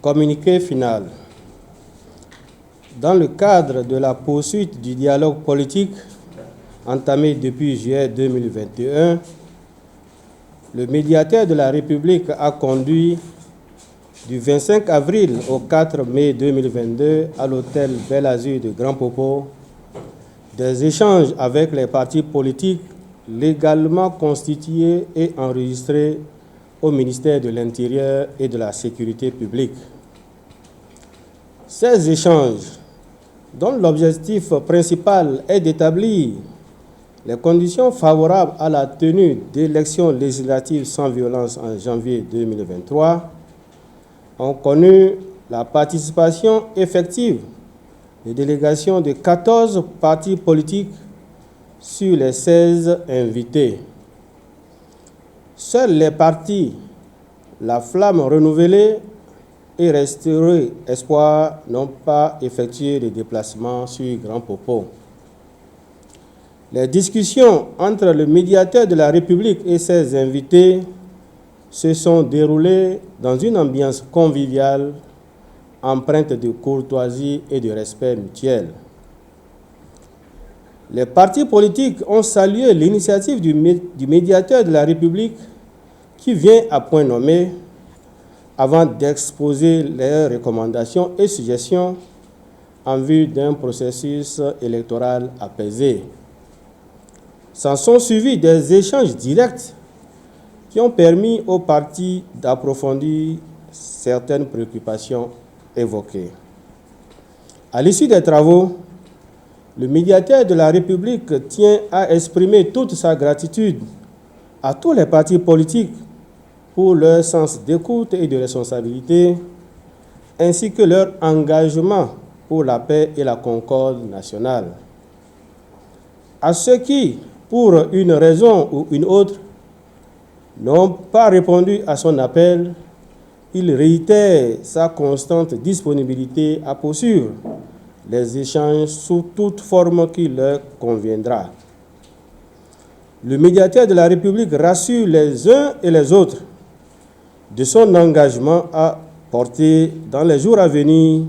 Communiqué final. Dans le cadre de la poursuite du dialogue politique entamé depuis juillet 2021, le médiateur de la République a conduit du 25 avril au 4 mai 2022 à l'hôtel Bel Azur de Grand Popo des échanges avec les partis politiques légalement constitués et enregistrés au ministère de l'Intérieur et de la Sécurité publique. Ces échanges, dont l'objectif principal est d'établir les conditions favorables à la tenue d'élections législatives sans violence en janvier 2023, ont connu la participation effective des délégations de 14 partis politiques sur les 16 invités. Seuls les partis La Flamme renouvelée et Restaurer Espoir n'ont pas effectué de déplacement sur Grand Popo. Les discussions entre le médiateur de la République et ses invités se sont déroulées dans une ambiance conviviale, empreinte de courtoisie et de respect mutuel. Les partis politiques ont salué l'initiative du médiateur de la République qui vient à point nommé avant d'exposer leurs recommandations et suggestions en vue d'un processus électoral apaisé. S'en sont suivis des échanges directs qui ont permis aux partis d'approfondir certaines préoccupations évoquées. À l'issue des travaux, le médiateur de la République tient à exprimer toute sa gratitude à tous les partis politiques pour leur sens d'écoute et de responsabilité, ainsi que leur engagement pour la paix et la concorde nationale. À ceux qui, pour une raison ou une autre, n'ont pas répondu à son appel, il réitère sa constante disponibilité à poursuivre les échanges sous toute forme qui leur conviendra. Le médiateur de la République rassure les uns et les autres de son engagement à porter dans les jours à venir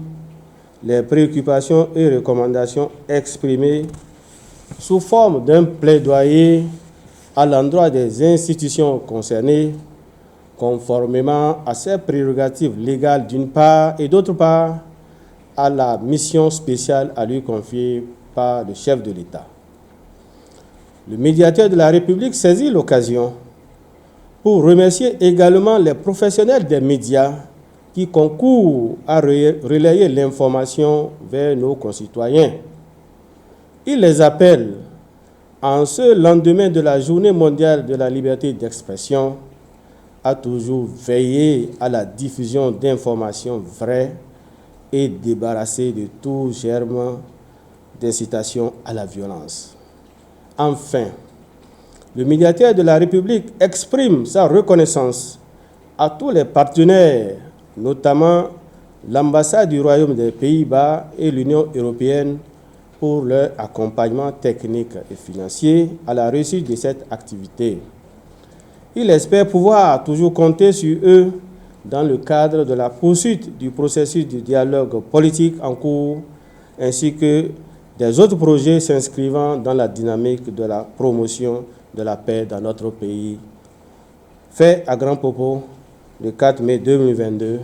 les préoccupations et recommandations exprimées sous forme d'un plaidoyer à l'endroit des institutions concernées, conformément à ses prérogatives légales d'une part et d'autre part à la mission spéciale à lui confiée par le chef de l'État. Le médiateur de la République saisit l'occasion pour remercier également les professionnels des médias qui concourent à relayer l'information vers nos concitoyens. Il les appelle, en ce lendemain de la Journée mondiale de la liberté d'expression, à toujours veiller à la diffusion d'informations vraies et débarrassées de tout germe d'incitation à la violence. Enfin, le médiateur de la République exprime sa reconnaissance à tous les partenaires, notamment l'ambassade du Royaume des Pays-Bas et l'Union européenne, pour leur accompagnement technique et financier à la réussite de cette activité. Il espère pouvoir toujours compter sur eux dans le cadre de la poursuite du processus de dialogue politique en cours, ainsi que des autres projets s'inscrivant dans la dynamique de la promotion de la paix dans notre pays. Fait à Grand Popo, le 4 mai 2022,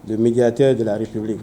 le médiateur de la République.